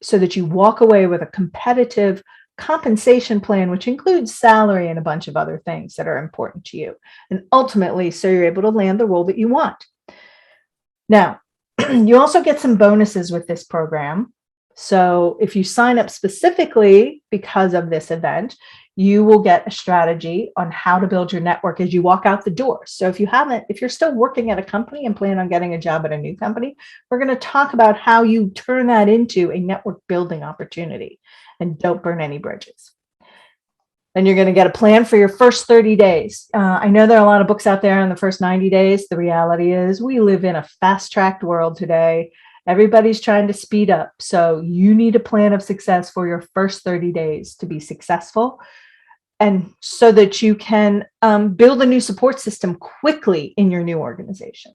Speaker 1: so that you walk away with a competitive compensation plan, which includes salary and a bunch of other things that are important to you. And ultimately, so you're able to land the role that you want. Now, you also get some bonuses with this program. So if you sign up specifically because of this event, you will get a strategy on how to build your network as you walk out the door. So if you're still working at a company and plan on getting a job at a new company, we're going to talk about how you turn that into a network building opportunity, and don't burn any bridges. Then you're going to get a plan for your first 30 days. I know there are a lot of books out there on the first 90 days. The reality is we live in a fast-tracked world today. Everybody's trying to speed up. So you need a plan of success for your first 30 days to be successful, and so that you can build a new support system quickly in your new organization.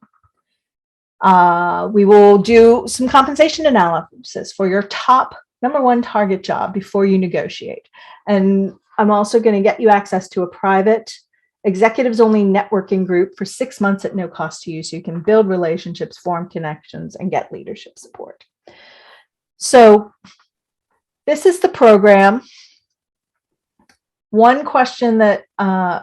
Speaker 1: We will do some compensation analysis for your top #1 target job before you negotiate. And I'm also going to get you access to a private executives only networking group for 6 months at no cost to you, so you can build relationships, form connections, and get leadership support. So this is the program. One question that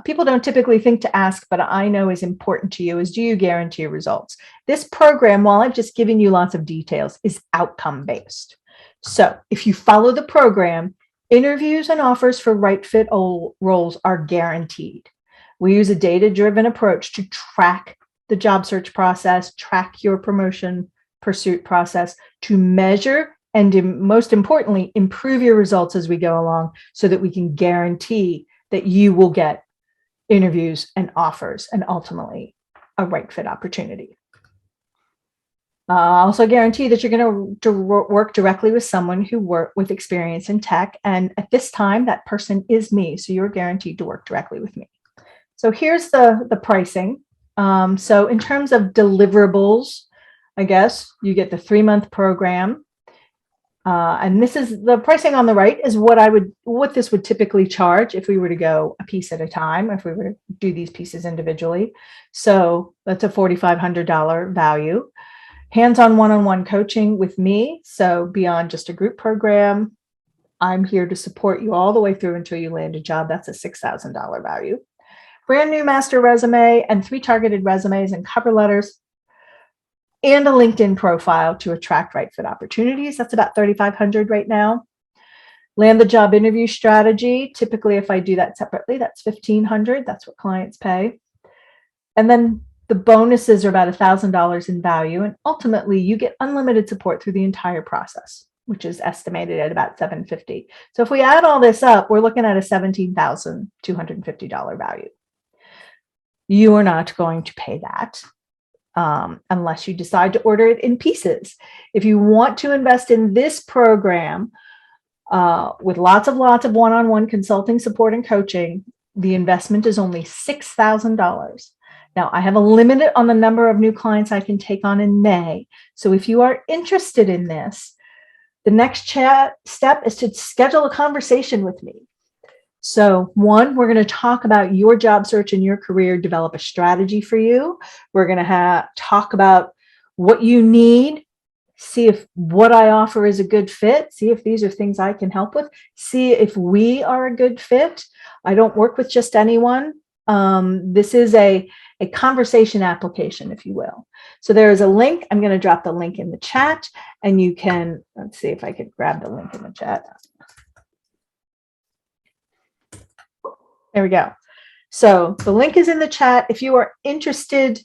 Speaker 1: people don't typically think to ask, but I know is important to you, is do you guarantee results? This program, while I've just given you lots of details, is outcome-based. So if you follow the program, interviews and offers for right fit roles are guaranteed. We use a data-driven approach to track the job search process, track your promotion pursuit process, to measure and, most importantly, improve your results as we go along, so that we can guarantee that you will get interviews and offers and ultimately a right fit opportunity. Also guarantee that you're going to work directly with someone who works with experience in tech. And at this time, that person is me. So you're guaranteed to work directly with me. So here's the pricing. So in terms of deliverables, I guess you get the 3-month program. And this is the pricing on the right is what this would typically charge if we were to go a piece at a time, if we were to do these pieces individually. So that's a $4,500 value. Hands-on one-on-one coaching with me. So beyond just a group program, I'm here to support you all the way through until you land a job. That's a $6,000 value. Brand new master resume and 3 targeted resumes and cover letters, and a LinkedIn profile to attract right fit opportunities. That's about $3,500 right now. Land the job interview strategy. Typically, if I do that separately, that's $1,500. That's what clients pay. And then the bonuses are about $1,000 in value. And ultimately, you get unlimited support through the entire process, which is estimated at about $750. So if we add all this up, we're looking at a $17,250 value. You are not going to pay that unless you decide to order it in pieces. If you want to invest in this program with lots of one-on-one consulting, support, and coaching, the investment is only $6,000. Now, I have a limit on the number of new clients I can take on in May. So if you are interested in this, the next step is to schedule a conversation with me. So 1, we're going to talk about your job search and your career, develop a strategy for you. We're going to talk about what you need, see if what I offer is a good fit, see if these are things I can help with, see if we are a good fit. I don't work with just anyone. This is a conversation application, if you will. So there is a link. I'm going to drop the link in the chat, and you can, let's see if I could grab the link in the chat. There we go. So the link is in the chat. If you are interested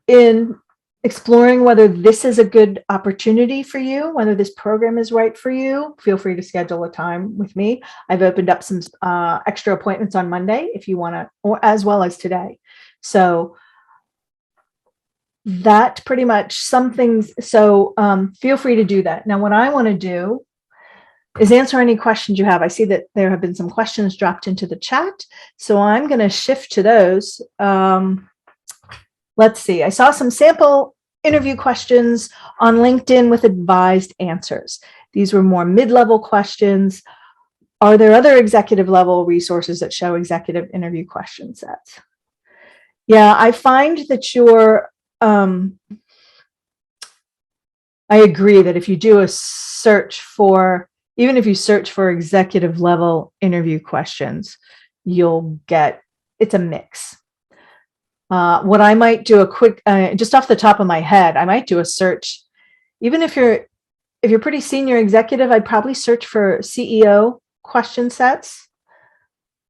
Speaker 1: in exploring whether this is a good opportunity for you, whether this program is right for you, feel free to schedule a time with me. I've opened up some extra appointments on Monday if you want to, or as well as today. So that pretty much some things. So feel free to do that. Now, what I want to do is answer any questions you have. I see that there have been some questions dropped into the chat, so I'm going to shift to those. Let's see. I saw some sample interview questions on LinkedIn with advised answers. These were more mid-level questions. Are there other executive level resources that show executive interview question sets? Yeah, I find that I agree that if you do a search for, even if you search for executive level interview questions, you'll get, it's a mix. What I might do a quick, just off the top of my head, I might do a search. Even if you're pretty senior executive, I'd probably search for CEO question sets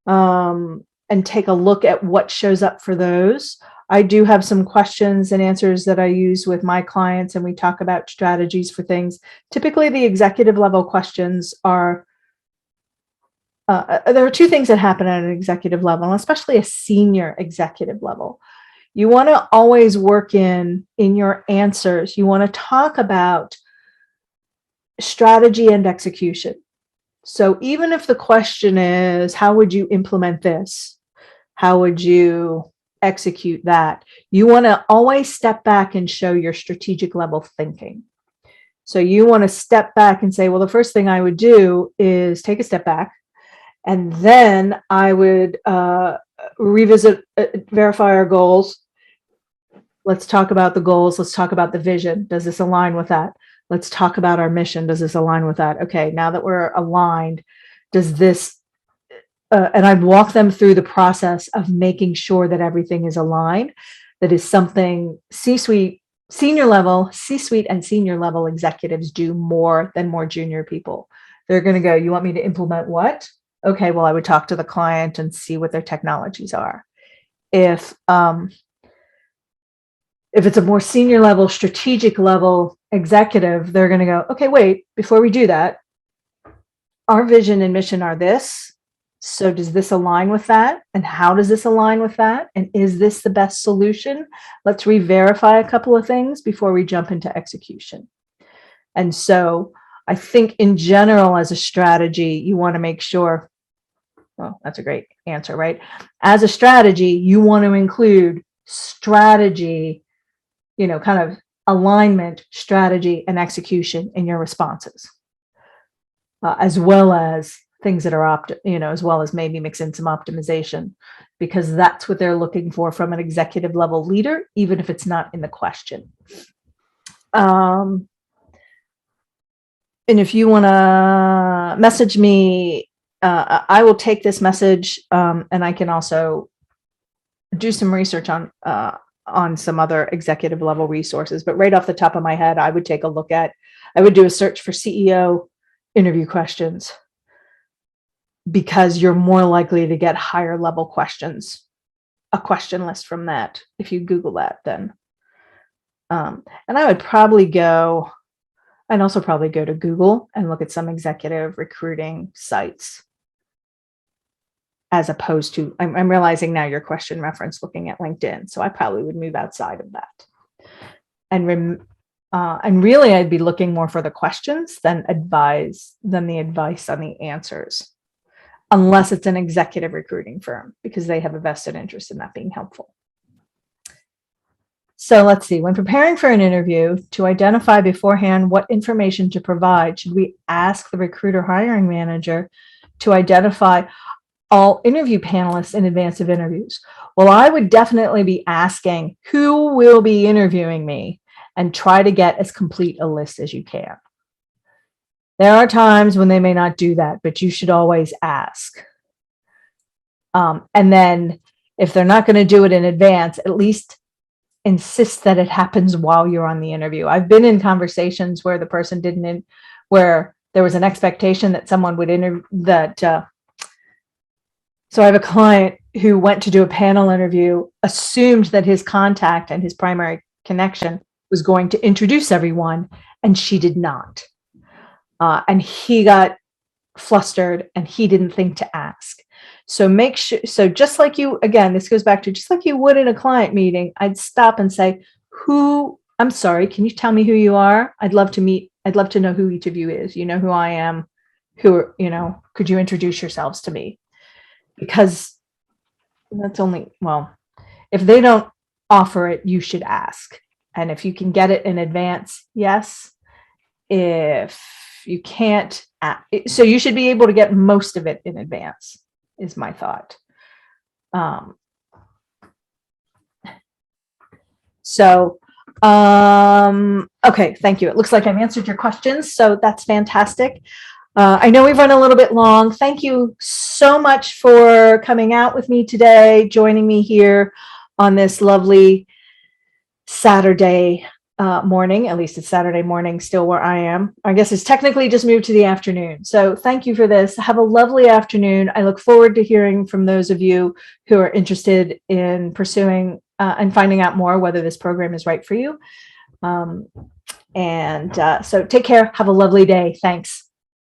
Speaker 1: and take a look at what shows up for those. I do have some questions and answers that I use with my clients, and we talk about strategies for things. Typically, the executive level questions are there are two things that happen at an executive level, and especially a senior executive level. You want to always work in your answers. You want to talk about strategy and execution. So even if the question is, how would you implement this? How would you execute that? You want to always step back and show your strategic level thinking. So you want to step back and say, well, the first thing I would do is take a step back, and then I would revisit, verify our goals. Let's talk about the goals. Let's talk about the vision. Does this align with that? Let's talk about our mission. Does this align with that? Okay, now that we're aligned, does this, and I'd walk them through the process of making sure that everything is aligned. That is something C-suite, senior level, C-suite and senior level executives do more than more junior people. They're going to go, you want me to implement what? Okay, well, I would talk to the client and see what their technologies are. If it's a more senior level, strategic level executive, they're going to go, okay, wait, before we do that, our vision and mission are this. So does this align with that? And how does this align with that? And is this the best solution? Let's re-verify a couple of things before we jump into execution. And so I think in general, as a strategy, you want to make sure, well, that's a great answer, right? As a strategy, you want to include strategy, kind of alignment, strategy, and execution in your responses, as well as things that are as well as maybe mix in some optimization, because that's what they're looking for from an executive level leader, even if it's not in the question. And if you want to message me, I will take this message, and I can also do some research on some other executive level resources. But right off the top of my head, I would do a search for CEO interview questions, because you're more likely to get higher level questions, a question list from that. If you Google that, then, and I would probably also probably go to Google and look at some executive recruiting sites, as opposed to, I'm realizing now your question referenced looking at LinkedIn. So I probably would move outside of that. And really, I'd be looking more for the questions than the advice on the answers, unless it's an executive recruiting firm, because they have a vested interest in that being helpful. So let's see, when preparing for an interview, to identify beforehand what information to provide, should we ask the recruiter hiring manager to identify all interview panelists in advance of interviews? Well, I would definitely be asking who will be interviewing me, and try to get as complete a list as you can. There are times when they may not do that, but you should always ask. And then if they're not going to do it in advance, at least insist that it happens while you're on the interview. I've been in conversations where the person where there was an expectation that someone would so I have a client who went to do a panel interview, assumed that his contact and his primary connection was going to introduce everyone, and she did not. And he got flustered, and he didn't think to ask. So make sure, so just like you, again, this goes back to just like you would in a client meeting, I'd stop and say, I'm sorry, can you tell me who you are? I'd love to know who each of you is. You know who I am, could you introduce yourselves to me? Because that's if they don't offer it, you should ask. And if you can get it in advance, yes. If you can't, so you should be able to get most of it in advance, is my thought. Okay, thank you. It looks like I've answered your questions, so that's fantastic. I know we've run a little bit long. Thank you so much for coming out with me today, joining me here on this lovely Saturday morning. At least it's Saturday morning still where I am. I guess it's technically just moved to the afternoon. So thank you for this. Have a lovely afternoon. I look forward to hearing from those of you who are interested in pursuing and finding out more whether this program is right for you. So take care. Have a lovely day. Thanks.